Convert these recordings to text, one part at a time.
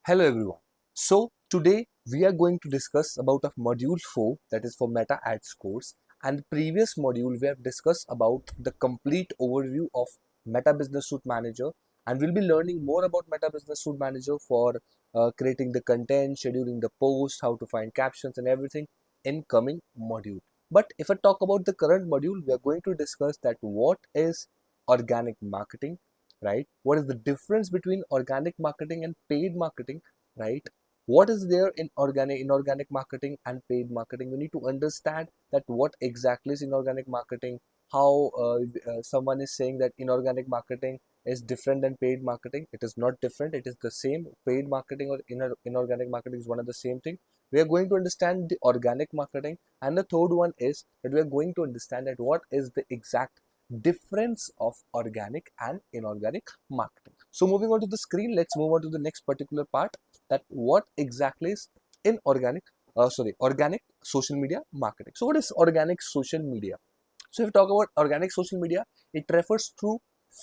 Hello everyone. So today we are going to discuss about of module 4, that is for Meta Ads course, and the previous module we have discussed about the complete overview of Meta Business Suite Manager, and we'll be learning more about Meta Business Suite Manager for creating the content, scheduling the post, how to find captions and everything in coming module. But if I talk about the current module, we are going to discuss that what is organic marketing, right? What is the difference between organic marketing and paid marketing, right? What is there in inorganic marketing and paid marketing? We need to understand that what exactly is inorganic marketing, how someone is saying that inorganic marketing is different than paid marketing. It is not different, it is the same. Paid marketing or inorganic marketing is one of the same thing. We are going to understand the organic marketing, and the third one is that we are going to understand that what is the exact difference of organic and inorganic marketing. So moving on to the screen, let's move on to the next particular part, that what exactly is organic social media marketing. So what is organic social media? So if we talk about organic social media, it refers to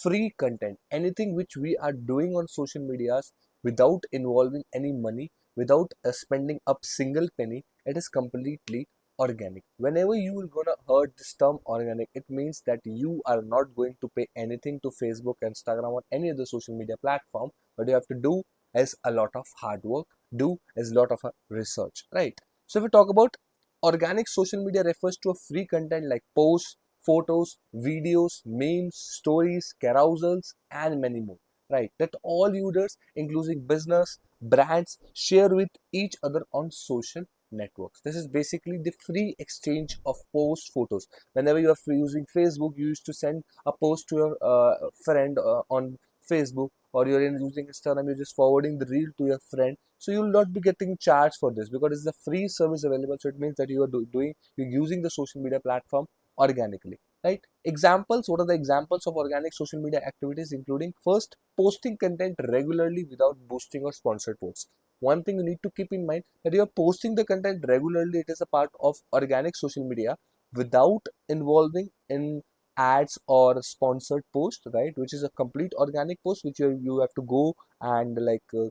free content, anything which we are doing on social medias without involving any money, without spending up single penny. It is completely organic. Whenever you will gonna heard this term organic, it means that you are not going to pay anything to Facebook, Instagram, or any other social media platform. What you have to do is a lot of hard work, do is a lot of research, right? So if we talk about organic social media, refers to a free content like posts, photos, videos, memes, stories, carousels, and many more. Right? That all users, including business, brands, share with each other on social networks. This is basically the free exchange of post photos. Whenever you are using Facebook, you used to send a post to your friend on Facebook, or you're using Instagram, you're just forwarding the reel to your friend. So you will not be getting charged for this because it's a free service available. So it means that you are you're using the social media platform organically, right? Examples, what are the examples of organic social media activities? Including, first, posting content regularly without boosting or sponsored posts. One thing you need to keep in mind, that you are posting the content regularly, it is a part of organic social media without involving in ads or sponsored post, right? Which is a complete organic post, which you have to go and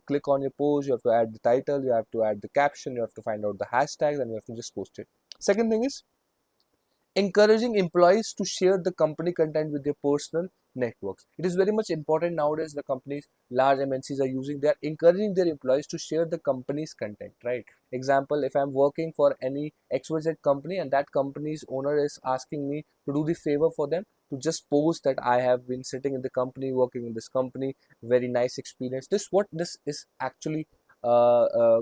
click on your post, you have to add the title, you have to add the caption, you have to find out the hashtags, and you have to just post it. Second thing is encouraging employees to share the company content with their personal networks. It is very much important nowadays. The companies, large MNCs are using, they are encouraging their employees to share the company's content, right? Example, if I'm working for any XYZ company and that company's owner is asking me to do the favor for them, to just post that I have been sitting in the company, working in this company, very nice experience. This what this is actually uh, uh,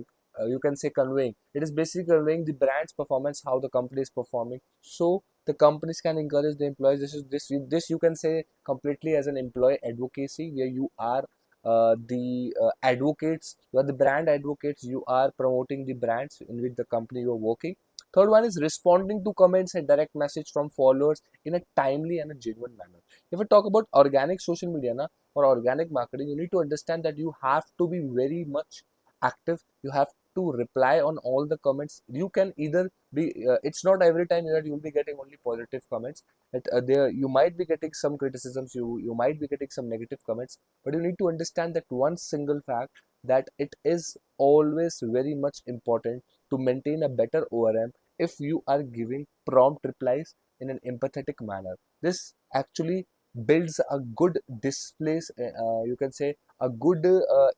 you can say conveying. It is basically conveying the brand's performance, how the company is performing. So the companies can encourage the employees. This you can say completely as an employee advocacy, where you are the advocates, you are the brand advocates, you are promoting the brands in which the company you are working. Third one is responding to comments and direct message from followers in a timely and a genuine manner. If we talk about organic social media na, or organic marketing, you need to understand that you have to be very much active. You have to reply on all the comments. You can either be it's not every time that you'll be getting only positive comments. There you might be getting some criticisms, you might be getting some negative comments, but you need to understand that one single fact, that it is always very much important to maintain a better ORM if you are giving prompt replies in an empathetic manner. This actually builds a good displays, you can say a good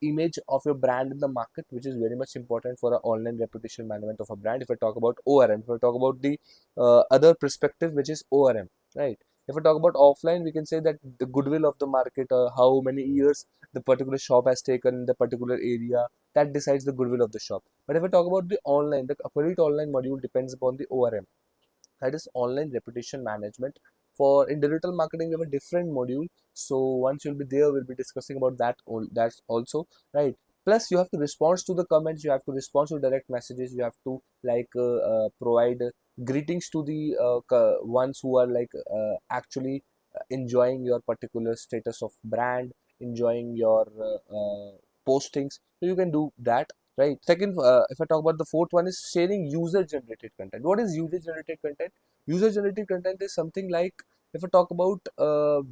image of your brand in the market, which is very much important for an online reputation management of a brand. If I talk about ORM, if I talk about the other perspective, which is ORM, right? If I talk about offline, we can say that the goodwill of the market, how many years the particular shop has taken in the particular area, that decides the goodwill of the shop. But if I talk about the online, the complete online module depends upon the ORM, that is online reputation management. For in digital marketing, we have a different module, so once you'll be there, we'll be discussing about that. That's also right. Plus you have to respond to the comments, you have to respond to direct messages, you have to provide greetings to the ones who are actually enjoying your particular status of brand, enjoying your postings, so you can do that, right? Second, if I talk about the fourth one, is sharing user generated content. What is user generated content? User generated content is something like, if I talk about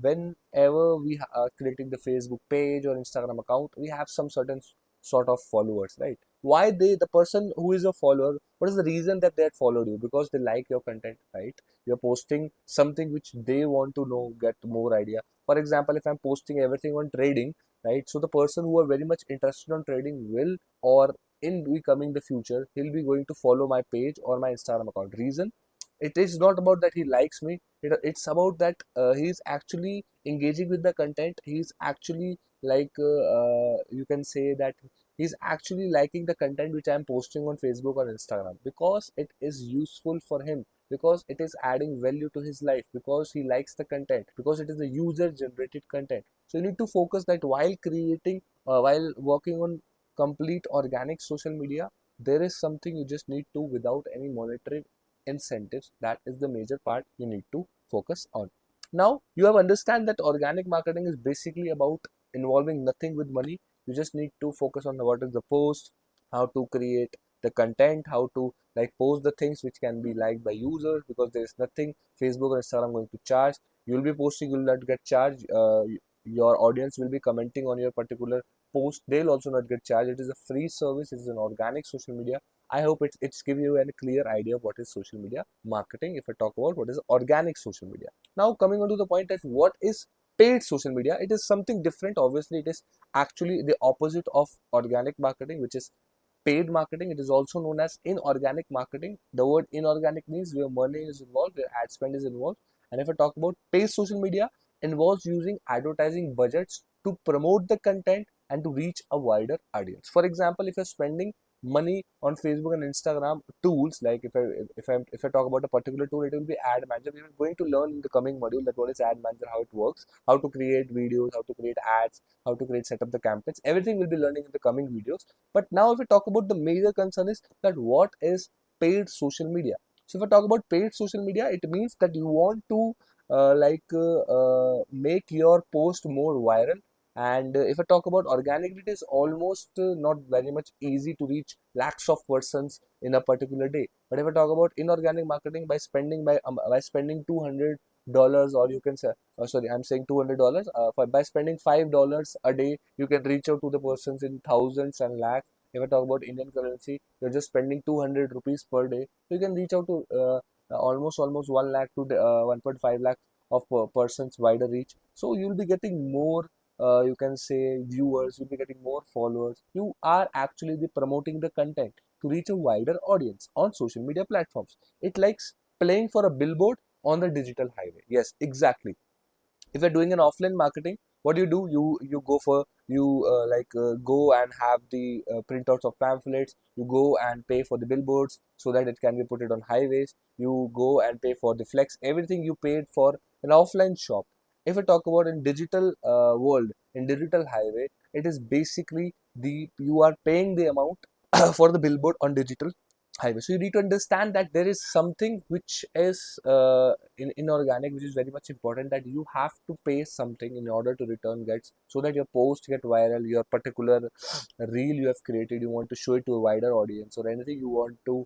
whenever we are creating the Facebook page or Instagram account, we have some certain sort of followers, right? Why the person who is a follower, what is the reason that they had followed you? Because they like your content, right? You're posting something which they want to know, get more idea. For example, if I'm posting everything on trading, right? So the person who are very much interested on trading will, or in becoming the future, he'll be going to follow my page or my Instagram account. Reason? It is not about that he likes me. It's about that he's actually engaging with the content. He's actually like you can say that he's actually liking the content which I'm posting on Facebook or Instagram, because it is useful for him, because it is adding value to his life, because he likes the content, because it is a user generated content. So you need to focus that while creating, while working on complete organic social media, there is something you just need to, without any monetary incentives, that is the major part you need to focus on. Now you have understand that organic marketing is basically about involving nothing with money. You just need to focus on what is the post, how to create the content, how to like post the things which can be liked by users, because there is nothing Facebook or Instagram going to charge. You will be posting, you will not get charged. Your audience will be commenting on your particular post, they'll also not get charged. It is a free service, it is an organic social media. I hope it's give you a clear idea of what is social media marketing if I talk about what is organic social media. Now coming on to the point that what is paid social media, it is something different. Obviously, it is actually the opposite of organic marketing, which is paid marketing. It is also known as inorganic marketing. The word inorganic means where money is involved, where ad spend is involved. And if I talk about paid social media, involves using advertising budgets to promote the content and to reach a wider audience. For example, if you're spending money on Facebook and Instagram tools, like if I talk about a particular tool, it will be Ad Manager. We are going to learn in the coming module that what is Ad Manager, how it works, how to create videos, how to create ads, how to create set up the campaigns. Everything we'll be learning in the coming videos. But now if we talk about the major concern is that what is paid social media. So if I talk about paid social media, it means that you want to make your post more viral. And if I talk about organic, it is almost not very much easy to reach lakhs of persons in a particular day. But if I talk about inorganic marketing, by spending $200, or you can say, sorry, I'm saying $200. By spending $5 a day, you can reach out to the persons in thousands and lakhs. If I talk about Indian currency, you're just spending 200 rupees per day. So you can reach out to almost 1 lakh to 1.5 lakh of persons wider reach. So you'll be getting more you can say viewers, you'll be getting more followers. You are actually the promoting the content to reach a wider audience on social media platforms. It likes playing for a billboard on the digital highway. Yes, exactly. If you're doing an offline marketing, what do? You go for, you go and have the printouts of pamphlets. You go and pay for the billboards so that it can be put it on highways. You go and pay for the flex, everything you paid for an offline shop. If I talk about in digital world, in digital highway, it is basically the you are paying the amount for the billboard on digital highway. So you need to understand that there is something which is inorganic, which is very much important, that you have to pay something in order to return gets, so that your post get viral, your particular reel you have created, you want to show it to a wider audience, or anything you want to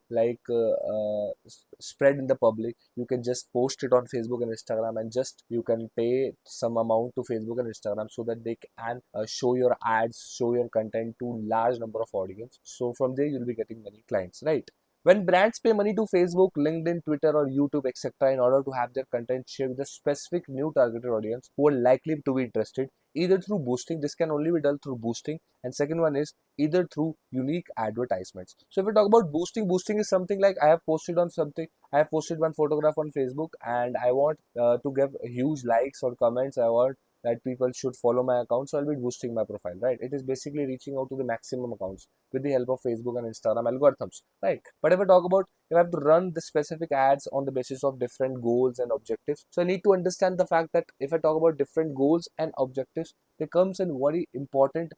spread in the public. You can just post it on Facebook and Instagram, and just you can pay some amount to Facebook and Instagram so that they can show your ads, show your content to large number of audience. So from there you'll be getting many clients, right? When brands pay money to Facebook, LinkedIn, Twitter, or YouTube, etc., in order to have their content shared with a specific new targeted audience who are likely to be interested, either through boosting, this can only be done through boosting, and second one is either through unique advertisements. So if we talk about boosting, boosting is something like I have posted on something, I have posted one photograph on Facebook, and I want to get huge likes or comments. I want that people should follow my account, so I'll be boosting my profile, right? It is basically reaching out to the maximum accounts with the help of Facebook and Instagram algorithms, right? But if I talk about, if I have to run the specific ads on the basis of different goals and objectives, so I need to understand the fact that if I talk about different goals and objectives, there comes a very important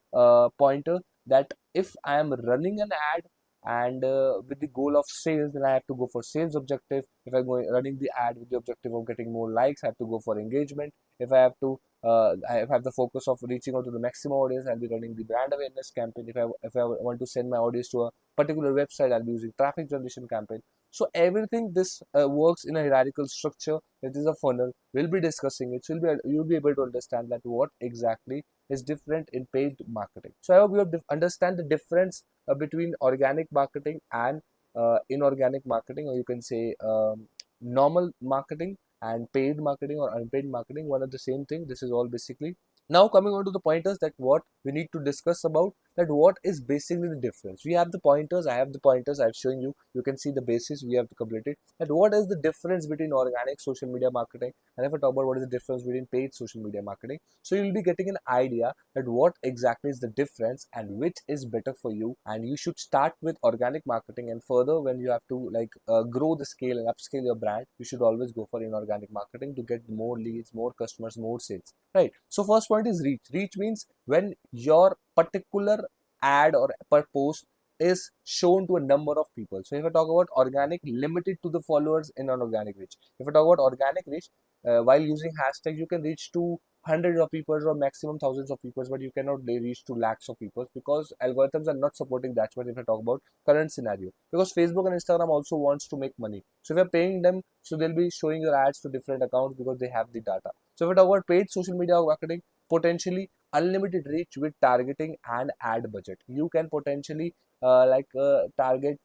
pointer, that if I am running an ad and with the goal of sales, then I have to go for sales objective. If I'm going running the ad with the objective of getting more likes, I have to go for engagement. If I have to I have the focus of reaching out to the maximum audience, I'll be running the brand awareness campaign. If I want to send my audience to a particular website, I'll be using traffic generation campaign. So everything this works in a hierarchical structure. It is a funnel. We'll be discussing it. So you'll be able to understand that what exactly is different in paid marketing. So I hope you understand the difference between organic marketing and inorganic marketing, or you can say normal marketing and paid marketing or unpaid marketing. One of the same thing. This is all basically. Now coming on to the pointers, that what we need to discuss about, that what is basically the difference. We have the pointers, I have the pointers, I've shown you. You can see the basis we have to complete it. That what is the difference between organic social media marketing, and if I talk about what is the difference between paid social media marketing, so you'll be getting an idea that what exactly is the difference and which is better for you. And you should start with organic marketing, and further when you have to grow the scale and upscale your brand, you should always go for inorganic marketing to get more leads, more customers, more sales. Right. So first point is reach. Reach means when your particular ad or per post is shown to a number of people. So if I talk about organic, limited to the followers in an organic reach. If I talk about organic reach, while using hashtags, you can reach to hundreds of people or maximum thousands of people, but you cannot reach to lakhs of people because algorithms are not supporting that much. If I talk about current scenario, because Facebook and Instagram also wants to make money. So if you're paying them, so they'll be showing your ads to different accounts because they have the data. So if we talk about paid social media marketing, potentially unlimited reach with targeting and ad budget. You can potentially target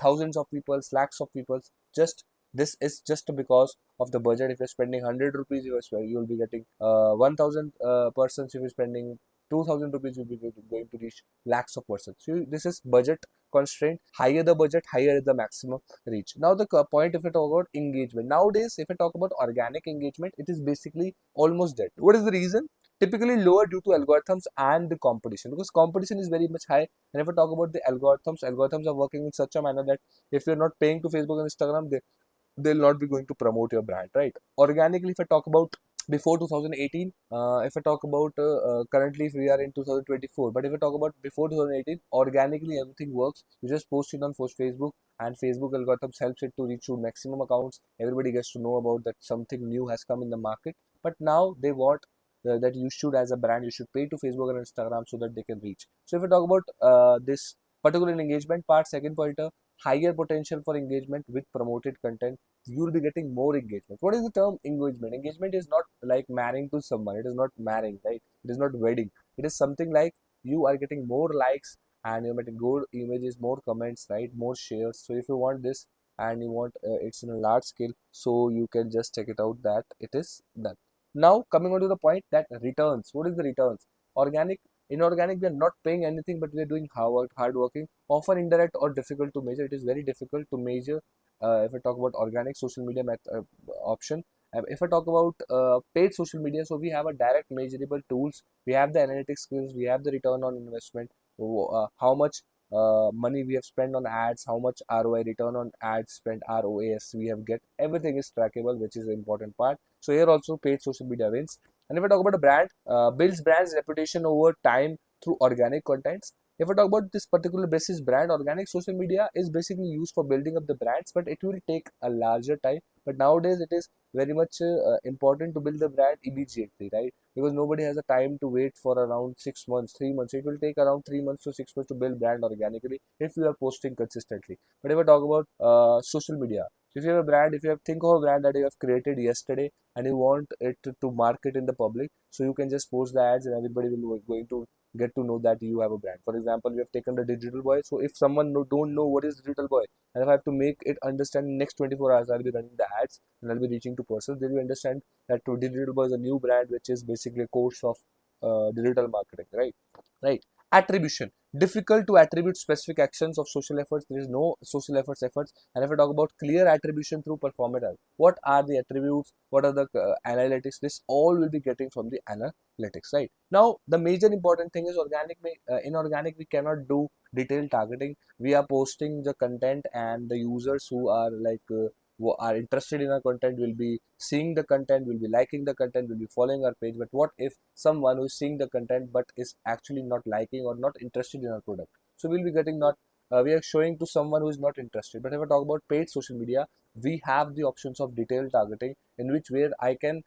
thousands of people, lakhs of people. Just this is just because of the budget. If you're spending 100 rupees, you'll be getting 1000 persons. If you're spending 2000 rupees, you'll be going to reach lakhs of persons. So this is budget constraint. Higher the budget, higher is the maximum reach. Now the point, if we talk about engagement, nowadays if I talk about organic engagement, it is basically almost dead. What is the reason? Typically lower due to algorithms and the competition, because competition is very much high. And if I talk about the algorithms are working in such a manner that if you're not paying to Facebook and Instagram, they'll not be going to promote your brand, right? Organically, if I talk about before 2018, if I talk about currently, if we are in 2024, but if I talk about before 2018, organically everything works. You just post it on Facebook, and Facebook algorithms helps it to reach to maximum accounts. Everybody gets to know about that something new has come in the market. But now they want that you should, as a brand, you should pay to Facebook and Instagram so that they can reach. So if we talk about this particular engagement part, second pointer, higher potential for engagement with promoted content, you will be getting more engagement. What is the term engagement? Engagement is not like marrying to someone. It is not marrying, right? It is not wedding. It is something like you are getting more likes and you're getting good images, more comments, right? More shares. So if you want this and you want it's in a large scale, so you can just check it out that it is done. Now coming on to the point that returns. What is the returns? Organic, inorganic, we are not paying anything, but we are doing hard working, often indirect or difficult to measure. It is very difficult to measure if I talk about organic social media option. If I talk about paid social media, so we have a direct measurable tools. We have the analytics skills. We have the return on investment. How much money we have spent on ads, how much ROI, return on ads spent, ROAS we have get. Everything is trackable, which is the important part. So here also paid social media wins. And if I talk about a brand, builds brand's reputation over time through organic contents. If I talk about this particular basis brand, organic social media is basically used for building up the brands, but it will take a larger time. But nowadays it is very much important to build the brand immediately, right? Because nobody has a time to wait for around 6 months, 3 months. It will take around 3 months to 6 months to build brand organically if you are posting consistently. But if I talk about social media, if you have a brand, if you have think of a brand that you have created yesterday and you want it to market in the public, so you can just post the ads and everybody will going to get to know that you have a brand. For example, we have taken the Digital Boy. So if someone don't know what is Digital Boy, and if I have to make it understand in next 24 hours, I'll be running the ads and I'll be reaching to persons. They will understand that to Digital Boy is a new brand, which is basically a course of digital marketing, right? Right. Attribution. Difficult to attribute specific actions of social efforts. There is no social efforts. And if I talk about clear attribution through performative, what are the attributes? What are the analytics? This all will be getting from the analytics, right? Now, the major important thing is organic. Inorganic, we cannot do detailed targeting. We are posting the content, and the users who are who are interested in our content will be seeing the content, will be liking the content, will be following our page. But what if someone who is seeing the content but is actually not liking or not interested in our product? So we'll be getting not we are showing to someone who is not interested. But if I talk about paid social media, we have the options of detailed targeting, in which where I can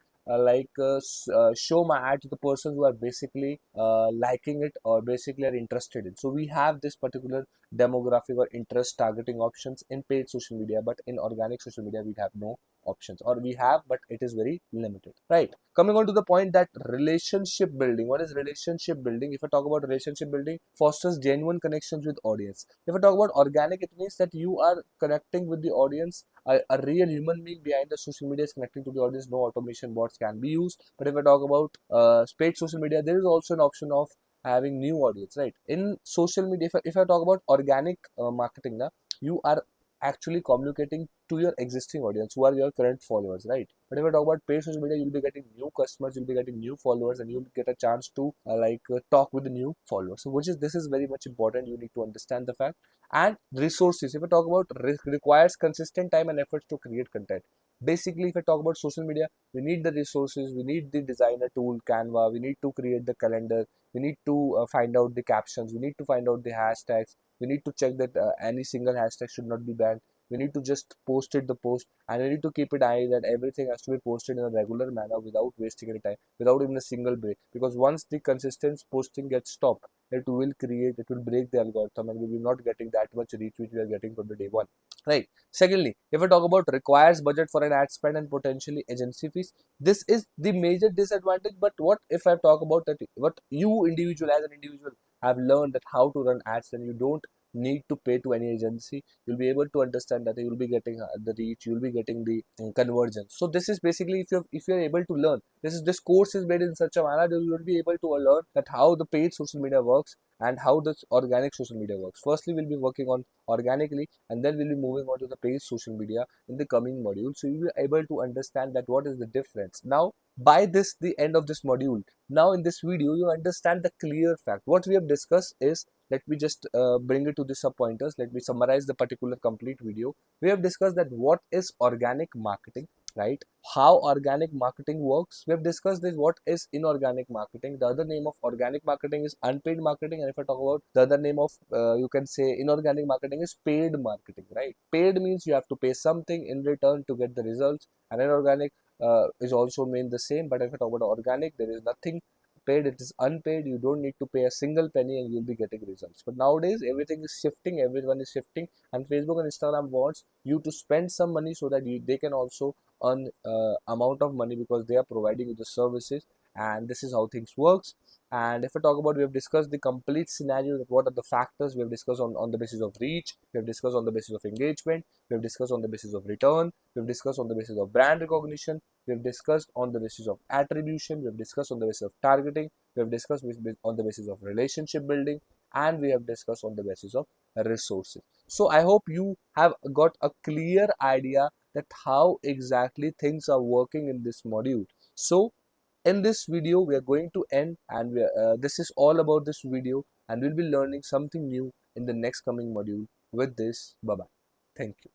show my ad to the persons who are basically liking it or basically are interested in. So we have this particular demographic or interest targeting options in paid social media, but in organic social media we have no options, or we have but it is very limited, right? Coming on to the point that relationship building. What is relationship building? If I talk about relationship building, fosters genuine connections with audience. If I talk about organic, it means that you are connecting with the audience. A real human being behind the social media is connecting to the audience. No automation bots can be used. But if I talk about paid social media, there is also an option of having new audience, right? In social media, if I talk about organic marketing now, you are actually communicating to your existing audience who are your current followers, right? But if I talk about paid social media, you'll be getting new customers, you'll be getting new followers, and you'll get a chance to talk with the new followers. So which is this is very much important. You need to understand the fact. And resources. If I talk about requires consistent time and efforts to create content. Basically, if I talk about social media, we need the resources, we need the designer tool, Canva, we need to create the calendar, we need to find out the captions, we need to find out the hashtags, we need to check that any single hashtag should not be banned. We need to just post it the post, and we need to keep it eye that everything has to be posted in a regular manner without wasting any time, without even a single break. Because once the consistent posting gets stopped, it will break the algorithm, and we will not getting that much reach which we are getting from the day one, right? Secondly, if I talk about requires budget for an ad spend and potentially agency fees, this is the major disadvantage. But what if I talk about that, what you individual as an individual have learned that how to run ads, then you don't need to pay to any agency. You'll be able to understand that you will be getting the reach, you'll be getting the convergence. So this is basically, if you're able to learn, this course is made in such a manner that you will be able to learn that how the paid social media works and how this organic social media works. Firstly, we'll be working on organically, and then we'll be moving on to the paid social media in the coming module. So you'll be able to understand that what is the difference. Now, by this the end of this module, now in this video you understand the clear fact. What we have discussed is, let me just bring it to the sub pointers. Let me summarize the particular complete video. We have discussed that what is organic marketing, right? How organic marketing works. We have discussed this, what is inorganic marketing. The other name of organic marketing is unpaid marketing, and if I talk about the other name of you can say inorganic marketing is paid marketing, right? Paid means you have to pay something in return to get the results, and inorganic is also mean the same. But if I talk about organic, there is nothing paid, it is unpaid. You don't need to pay a single penny and you'll be getting results. But nowadays everything is shifting, everyone is shifting, and Facebook and Instagram wants you to spend some money so that they can also earn amount of money, because they are providing you the services, and this is how things works. And if I talk about, we have discussed the complete scenario, that what are the factors. We have discussed on the basis of reach, we have discussed on the basis of engagement, we have discussed on the basis of return, we have discussed on the basis of brand recognition, we have discussed on the basis of attribution, we have discussed on the basis of targeting, we have discussed on the basis of relationship building, and we have discussed on the basis of resources. So I hope you have got a clear idea that how exactly things are working in this module. So in this video we are going to end, and this is all about this video, and we'll be learning something new in the next coming module. With this, bye bye, thank you.